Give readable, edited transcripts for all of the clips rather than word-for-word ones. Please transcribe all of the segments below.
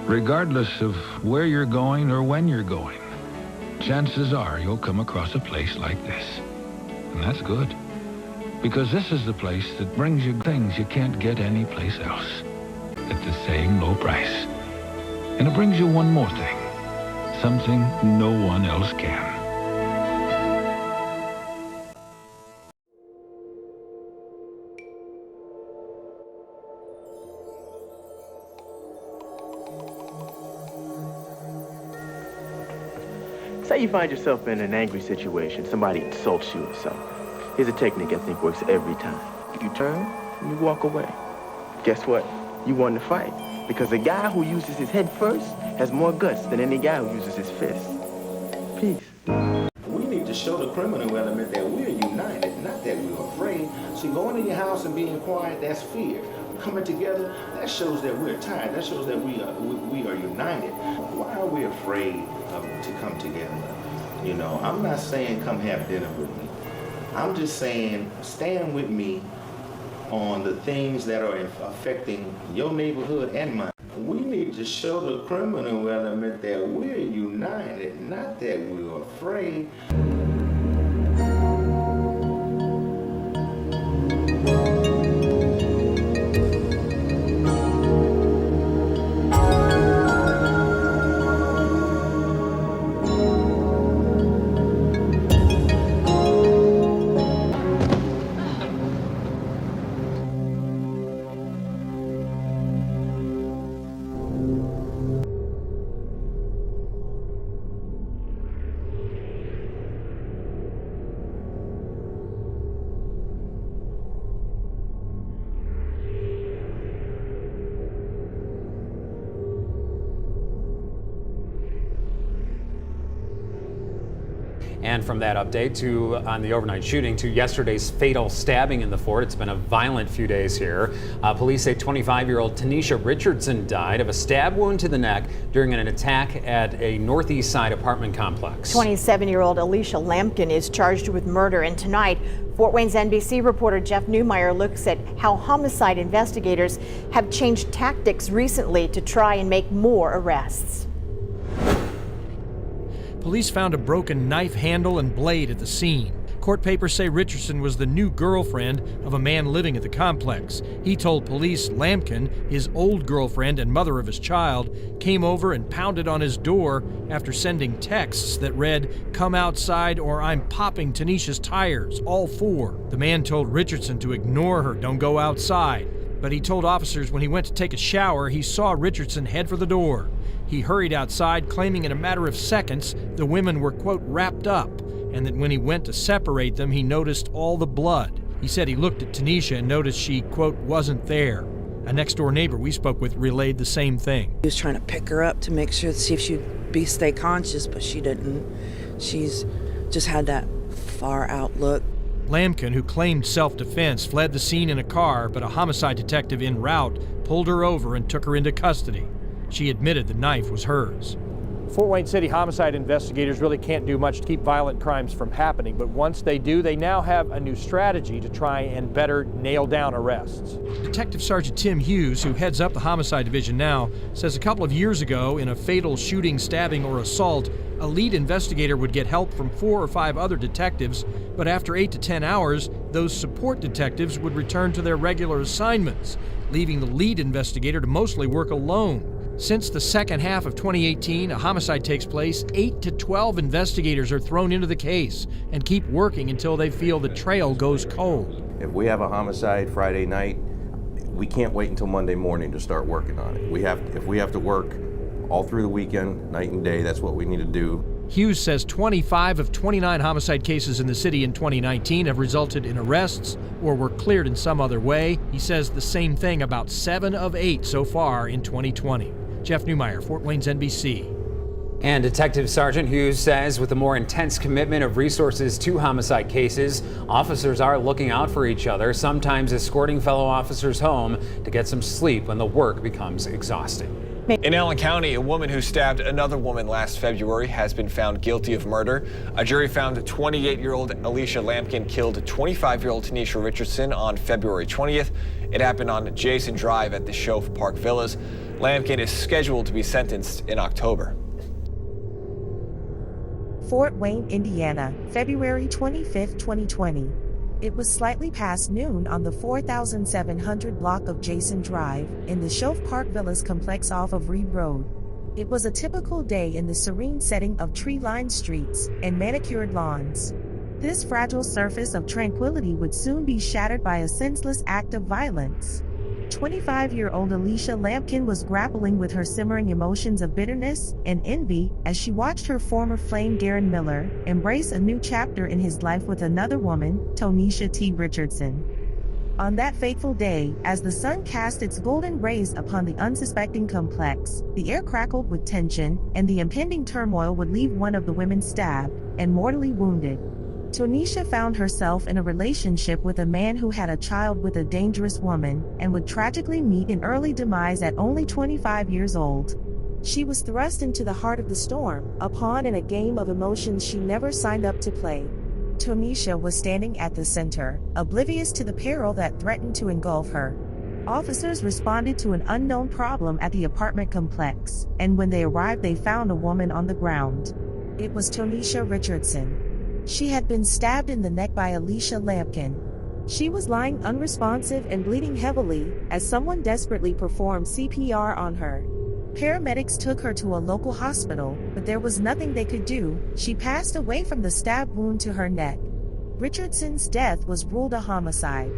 Regardless of where you're going or when you're going, chances are you'll come across a place like this. And that's good, because this is the place that brings you things you can't get anyplace else at the same low price. And it brings you one more thing, something no one else can. Say you find yourself in an angry situation, somebody insults you or something. Here's a technique I think works every time. You turn and you walk away. Guess what? You won the fight. Because a guy who uses his head first has more guts than any guy who uses his fist. Peace. We need to show the criminal element that we're united, not that we're afraid. See, going in your house and being quiet, that's fear. Coming together, that shows that we're tied. That shows that we are united. Why are we afraid to come together? You know, I'm not saying come have dinner with me. I'm just saying stand with me on the things that are affecting your neighborhood and mine. We need to show the criminal element that we're united, not that we're afraid. And from that update on the overnight shooting to yesterday's fatal stabbing in the fort, it's been a violent few days here. Police say 25-year-old Tanisha Richardson died of a stab wound to the neck during an attack at a northeast side apartment complex. 27-year-old Alisha Lampkin is charged with murder, and tonight Fort Wayne's NBC reporter Jeff Newmeyer looks at how homicide investigators have changed tactics recently to try and make more arrests. Police found a broken knife handle and blade at the scene. Court papers say Richardson was the new girlfriend of a man living at the complex. He told police Lampkin, his old girlfriend and mother of his child, came over and pounded on his door after sending texts that read, "Come outside or I'm popping Tanisha's tires, all four." The man told Richardson to ignore her, don't go outside. But he told officers when he went to take a shower, he saw Richardson head for the door. He hurried outside, claiming in a matter of seconds the women were, quote, wrapped up, and that when he went to separate them, he noticed all the blood. He said he looked at Tanisha and noticed she, quote, wasn't there. A next-door neighbor we spoke with relayed the same thing. He was trying to pick her up to make sure, see if she'd stay conscious, but she didn't. She's just had that far-out look. Lampkin, who claimed self-defense, fled the scene in a car, but a homicide detective en route pulled her over and took her into custody. She admitted the knife was hers. Fort Wayne City homicide investigators really can't do much to keep violent crimes from happening, but once they do, they now have a new strategy to try and better nail down arrests. Detective Sergeant Tim Hughes, who heads up the homicide division now, says a couple of years ago in a fatal shooting, stabbing, or assault, a lead investigator would get help from 4 or 5 other detectives, but after 8 to 10 hours, those support detectives would return to their regular assignments, leaving the lead investigator to mostly work alone. Since the second half of 2018, a homicide takes place, 8 to 12 investigators are thrown into the case and keep working until they feel the trail goes cold. If we have a homicide Friday night, we can't wait until Monday morning to start working on it. If we have to work all through the weekend, night and day, that's what we need to do. Hughes says 25 of 29 homicide cases in the city in 2019 have resulted in arrests or were cleared in some other way. He says the same thing about 7 of 8 so far in 2020. Jeff Newmeyer, Fort Wayne's NBC. And Detective Sergeant Hughes says with a more intense commitment of resources to homicide cases, officers are looking out for each other, sometimes escorting fellow officers home to get some sleep when the work becomes exhausting. In Allen County, a woman who stabbed another woman last February has been found guilty of murder. A jury found 28-year-old Alisha Lampkin killed 25-year-old Tanisha Richardson on February 20th. It happened on Jason Drive at the Shove Park Villas. Lampkin is scheduled to be sentenced in October. Fort Wayne, Indiana, February 25, 2020. It was slightly past noon on the 4700 block of Jason Drive in the Shove Park Villas complex off of Reed Road. It was a typical day in the serene setting of tree-lined streets and manicured lawns. This fragile surface of tranquility would soon be shattered by a senseless act of violence. 25-year-old Alisha Lampkin was grappling with her simmering emotions of bitterness and envy as she watched her former flame Darren Miller embrace a new chapter in his life with another woman, Tonisha T. Richardson. On that fateful day, as the sun cast its golden rays upon the unsuspecting complex, the air crackled with tension, and the impending turmoil would leave one of the women stabbed and mortally wounded. Tonisha found herself in a relationship with a man who had a child with a dangerous woman and would tragically meet an early demise at only 25 years old. She was thrust into the heart of the storm, a pawn in a game of emotions she never signed up to play. Tonisha was standing at the center, oblivious to the peril that threatened to engulf her. Officers responded to an unknown problem at the apartment complex, and when they arrived they found a woman on the ground. It was Tonisha Richardson. She had been stabbed in the neck by Alisha Lampkin. She was lying unresponsive and bleeding heavily as someone desperately performed CPR on her. Paramedics took her to a local hospital, but there was nothing they could do. She passed away from the stab wound to her neck. Richardson's death was ruled a homicide.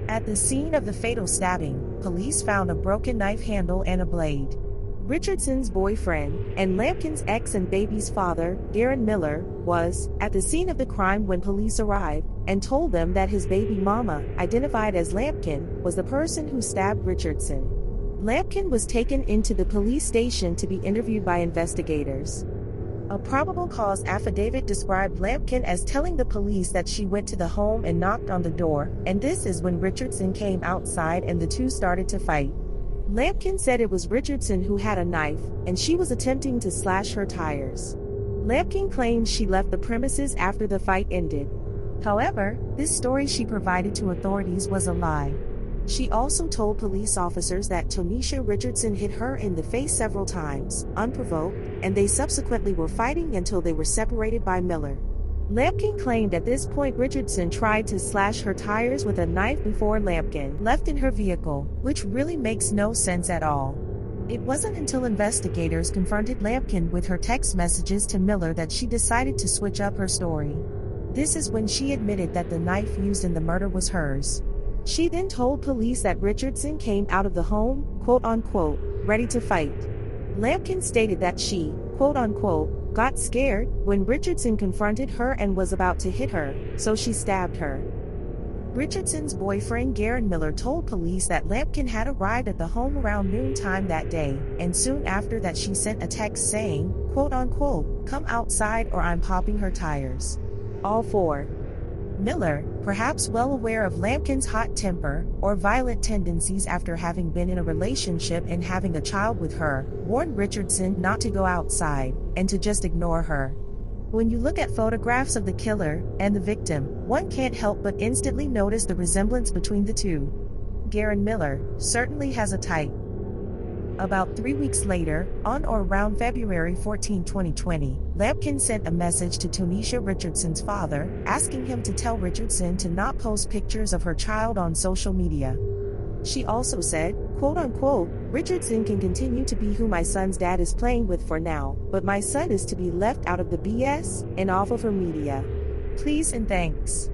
At the scene of the fatal stabbing, police found a broken knife handle and a blade. Richardson's boyfriend, and Lampkin's ex and baby's father, Darren Miller, was at the scene of the crime when police arrived and told them that his baby mama, identified as Lampkin, was the person who stabbed Richardson. Lampkin was taken into the police station to be interviewed by investigators. A probable cause affidavit described Lampkin as telling the police that she went to the home and knocked on the door, and this is when Richardson came outside and the two started to fight. Lampkin said it was Richardson who had a knife, and she was attempting to slash her tires. Lampkin claimed she left the premises after the fight ended. However, this story she provided to authorities was a lie. She also told police officers that Tonisha Richardson hit her in the face several times, unprovoked, and they subsequently were fighting until they were separated by Miller. Lampkin claimed at this point Richardson tried to slash her tires with a knife before Lampkin left in her vehicle, which really makes no sense at all. It wasn't until investigators confronted Lampkin with her text messages to Miller that she decided to switch up her story. This is when she admitted that the knife used in the murder was hers. She then told police that Richardson came out of the home, quote-unquote, ready to fight. Lampkin stated that she, quote-unquote, got scared when Richardson confronted her and was about to hit her, so she stabbed her. Richardson's boyfriend Darren Miller told police that Lampkin had arrived at the home around noontime that day, and soon after that she sent a text saying, quote-unquote, come outside or I'm popping her tires. All four. Miller, perhaps well aware of Lampkin's hot temper or violent tendencies after having been in a relationship and having a child with her, warned Richardson not to go outside and to just ignore her. When you look at photographs of the killer and the victim, one can't help but instantly notice the resemblance between the two. Darren Miller certainly has a type. About 3 weeks later, on or around February 14, 2020, Lampkin sent a message to Tonisha Richardson's father, asking him to tell Richardson to not post pictures of her child on social media. She also said, quote-unquote, Richardson can continue to be who my son's dad is playing with for now, but my son is to be left out of the BS and off of her media. Please and thanks.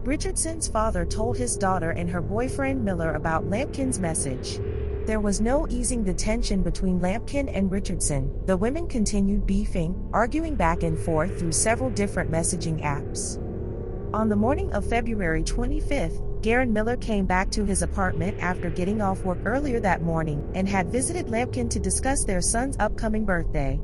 Richardson's father told his daughter and her boyfriend Miller about Lampkin's message. There was no easing the tension between Lampkin and Richardson. The women continued beefing, arguing back and forth through several different messaging apps. On the morning of February 25th, Darren Miller came back to his apartment after getting off work earlier that morning and had visited Lampkin to discuss their son's upcoming birthday.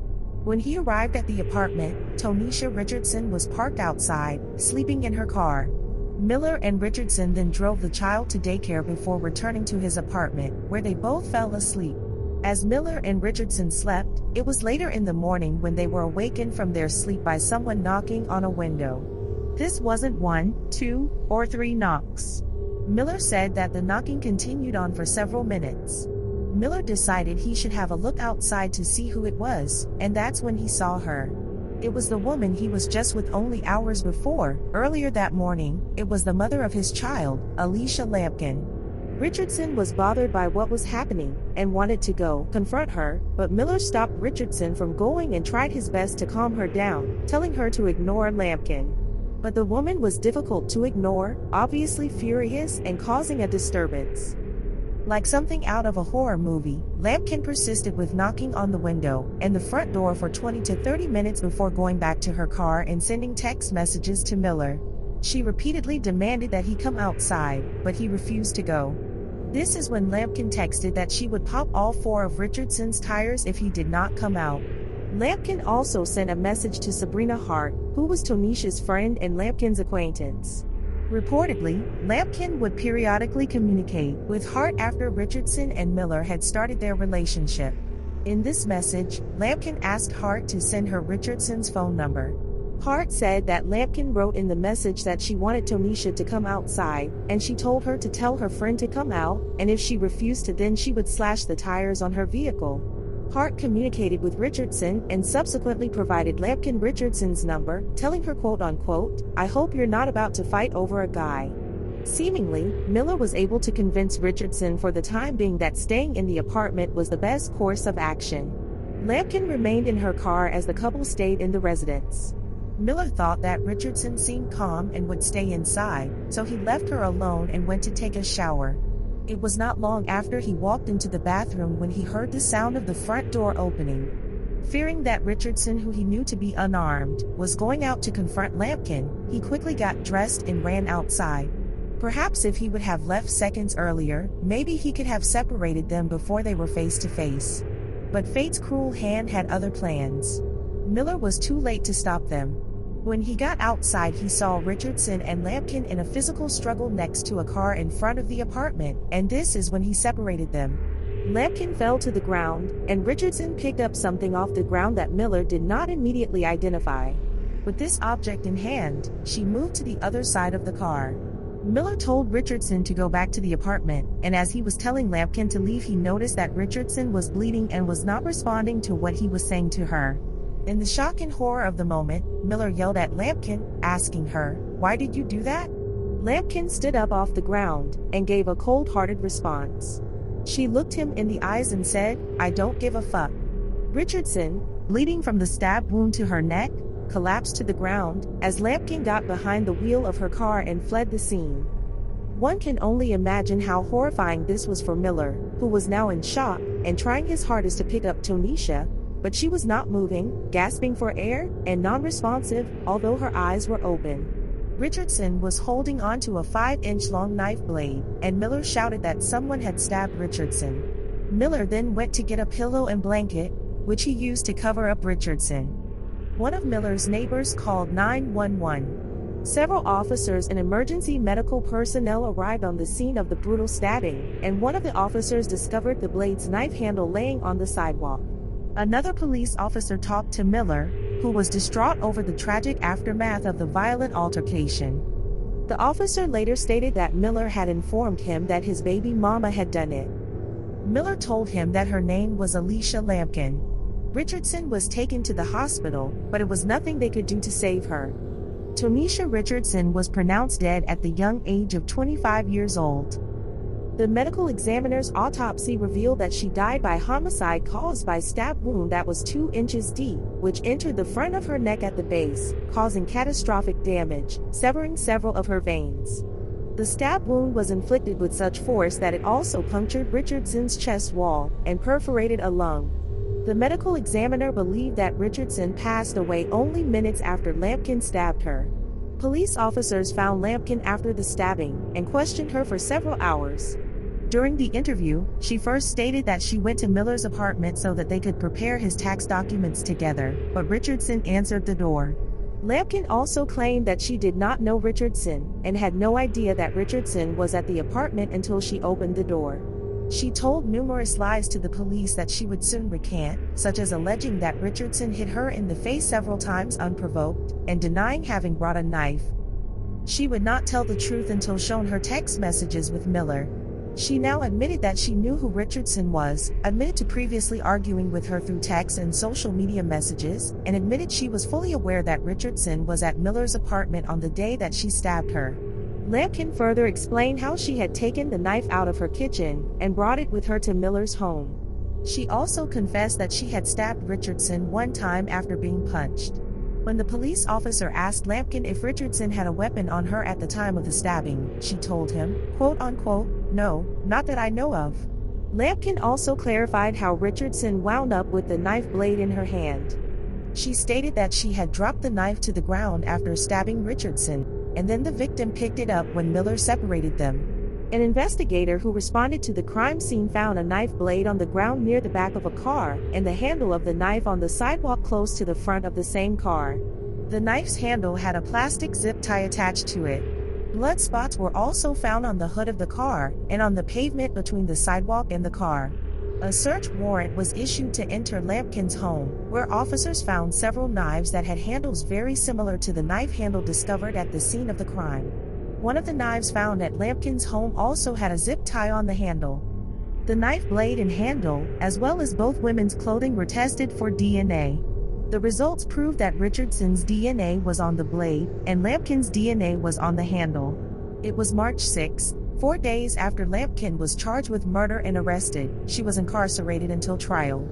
When he arrived at the apartment, Tonisha Richardson was parked outside, sleeping in her car. Miller and Richardson then drove the child to daycare before returning to his apartment, where they both fell asleep. As Miller and Richardson slept, it was later in the morning when they were awakened from their sleep by someone knocking on a window. This wasn't 1, 2, or 3 knocks. Miller said that the knocking continued on for several minutes. Miller decided he should have a look outside to see who it was, and that's when he saw her. It was the woman he was just with only hours before. Earlier that morning, it was the mother of his child, Alisha Lampkin. Richardson was bothered by what was happening and wanted to go confront her, but Miller stopped Richardson from going and tried his best to calm her down, telling her to ignore Lampkin. But the woman was difficult to ignore, obviously furious and causing a disturbance. Like something out of a horror movie, Lampkin persisted with knocking on the window and the front door for 20 to 30 minutes before going back to her car and sending text messages to Miller. She repeatedly demanded that he come outside, but he refused to go. This is when Lampkin texted that she would pop all 4 of Richardson's tires if he did not come out. Lampkin also sent a message to Sabrina Hart, who was Tonisha's friend and Lampkin's acquaintance. Reportedly, Lampkin would periodically communicate with Hart after Richardson and Miller had started their relationship. In this message, Lampkin asked Hart to send her Richardson's phone number. Hart said that Lampkin wrote in the message that she wanted Tonisha to come outside, and she told her to tell her friend to come out, and if she refused to, then she would slash the tires on her vehicle. Hart communicated with Richardson and subsequently provided Lampkin Richardson's number, telling her quote-unquote, "I hope you're not about to fight over a guy." Seemingly, Miller was able to convince Richardson for the time being that staying in the apartment was the best course of action. Lampkin remained in her car as the couple stayed in the residence. Miller thought that Richardson seemed calm and would stay inside, so he left her alone and went to take a shower. It was not long after he walked into the bathroom when he heard the sound of the front door opening. Fearing that Richardson, who he knew to be unarmed, was going out to confront Lampkin, he quickly got dressed and ran outside. Perhaps if he would have left seconds earlier, maybe he could have separated them before they were face to face. But fate's cruel hand had other plans. Miller was too late to stop them. When he got outside, he saw Richardson and Lampkin in a physical struggle next to a car in front of the apartment, and this is when he separated them. Lampkin fell to the ground, and Richardson picked up something off the ground that Miller did not immediately identify. With this object in hand, she moved to the other side of the car. Miller told Richardson to go back to the apartment, and as he was telling Lampkin to leave, he noticed that Richardson was bleeding and was not responding to what he was saying to her. In the shock and horror of the moment, Miller yelled at Lampkin, asking her, "Why did you do that?" Lampkin stood up off the ground and gave a cold-hearted response. She looked him in the eyes and said, "I don't give a fuck." Richardson, bleeding from the stab wound to her neck, collapsed to the ground as Lampkin got behind the wheel of her car and fled the scene. One can only imagine how horrifying this was for Miller, who was now in shock and trying his hardest to pick up Tonisha, but she was not moving, gasping for air, and non-responsive, although her eyes were open. Richardson was holding onto a 5-inch long knife blade, and Miller shouted that someone had stabbed Richardson. Miller then went to get a pillow and blanket, which he used to cover up Richardson. One of Miller's neighbors called 911. Several officers and emergency medical personnel arrived on the scene of the brutal stabbing, and one of the officers discovered the blade's knife handle laying on the sidewalk. Another police officer talked to Miller, who was distraught over the tragic aftermath of the violent altercation. The officer later stated that Miller had informed him that his baby mama had done it. Miller told him that her name was Alisha Lampkin. Richardson was taken to the hospital, but it was nothing they could do to save her. Tonisha Richardson was pronounced dead at the young age of 25 years old. The medical examiner's autopsy revealed that she died by homicide caused by stab wound that was 2 inches deep, which entered the front of her neck at the base, causing catastrophic damage, severing several of her veins. The stab wound was inflicted with such force that it also punctured Richardson's chest wall and perforated a lung. The medical examiner believed that Richardson passed away only minutes after Lampkin stabbed her. Police officers found Lampkin after the stabbing and questioned her for several hours. During the interview, she first stated that she went to Miller's apartment so that they could prepare his tax documents together, but Richardson answered the door. Lampkin also claimed that she did not know Richardson and had no idea that Richardson was at the apartment until she opened the door. She told numerous lies to the police that she would soon recant, such as alleging that Richardson hit her in the face several times unprovoked and denying having brought a knife. She would not tell the truth until shown her text messages with Miller. She now admitted that she knew who Richardson was, admitted to previously arguing with her through text and social media messages, and admitted she was fully aware that Richardson was at Miller's apartment on the day that she stabbed her. Lampkin further explained how she had taken the knife out of her kitchen and brought it with her to Miller's home. She also confessed that she had stabbed Richardson one time after being punched. When the police officer asked Lampkin if Richardson had a weapon on her at the time of the stabbing, she told him, quote unquote, "No, not that I know of." Lampkin also clarified how Richardson wound up with the knife blade in her hand. She stated that she had dropped the knife to the ground after stabbing Richardson, and then the victim picked it up when Miller separated them. An investigator who responded to the crime scene found a knife blade on the ground near the back of a car, and the handle of the knife on the sidewalk close to the front of the same car. The knife's handle had a plastic zip tie attached to it. Blood spots were also found on the hood of the car, and on the pavement between the sidewalk and the car. A search warrant was issued to enter Lampkin's home, where officers found several knives that had handles very similar to the knife handle discovered at the scene of the crime. One of the knives found at Lampkin's home also had a zip tie on the handle. The knife blade and handle, as well as both women's clothing, were tested for DNA. The results proved that Richardson's DNA was on the blade, and Lampkin's DNA was on the handle. It was March 6, 4 days after Lampkin was charged with murder and arrested. She was incarcerated until trial.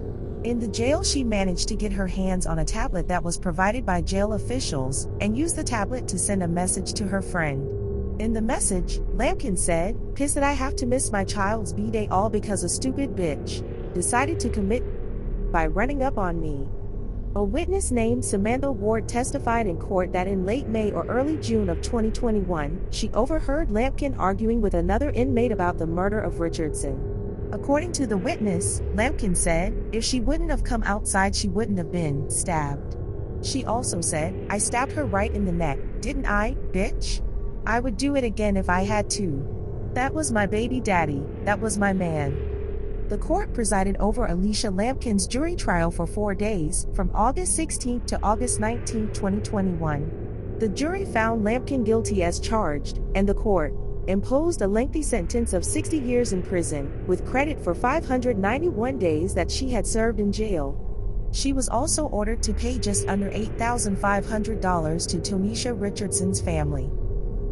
In the jail, she managed to get her hands on a tablet that was provided by jail officials, and used the tablet to send a message to her friend. In the message, Lampkin said, "Pissed that I have to miss my child's B-Day all because a stupid bitch decided to commit by running up on me." A witness named Samantha Ward testified in court that in late May or early June of 2021, she overheard Lampkin arguing with another inmate about the murder of Richardson. According to the witness, Lampkin said, "If she wouldn't have come outside, she wouldn't have been stabbed." She also said, "I stabbed her right in the neck, didn't I, bitch? I would do it again if I had to. That was my baby daddy, that was my man." The court presided over Alisha Lampkin's jury trial for 4 days, from August 16 to August 19, 2021. The jury found Lampkin guilty as charged, and the court imposed a lengthy sentence of 60 years in prison, with credit for 591 days that she had served in jail. She was also ordered to pay just under $8,500 to Tonisha Richardson's family.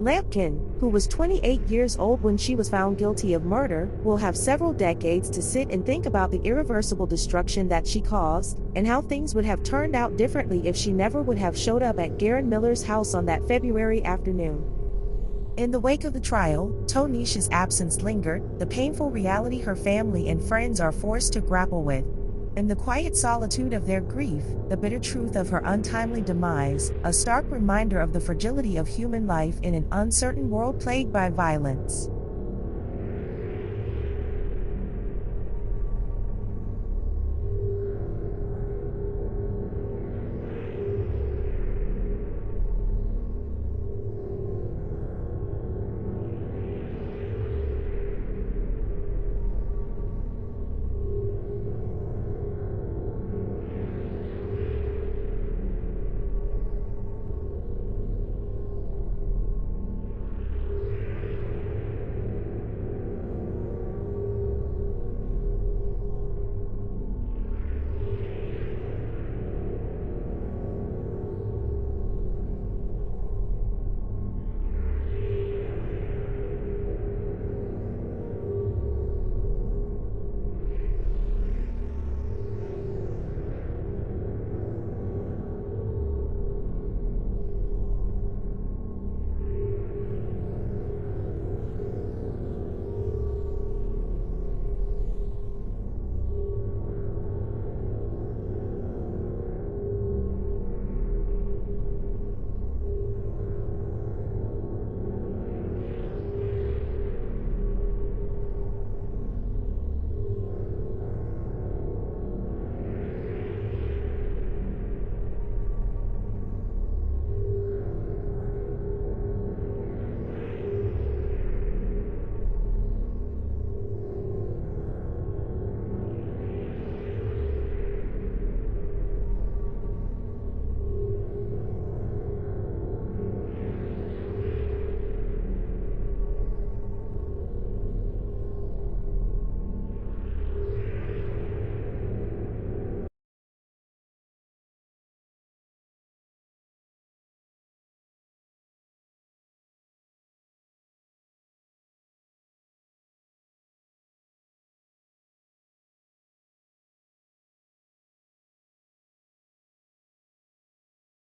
Lampkin, who was 28 years old when she was found guilty of murder, will have several decades to sit and think about the irreversible destruction that she caused, and how things would have turned out differently if she never would have showed up at Garen Miller's house on that February afternoon. In the wake of the trial, Tonisha's absence lingered, the painful reality her family and friends are forced to grapple with. In the quiet solitude of their grief, the bitter truth of her untimely demise, a stark reminder of the fragility of human life in an uncertain world plagued by violence.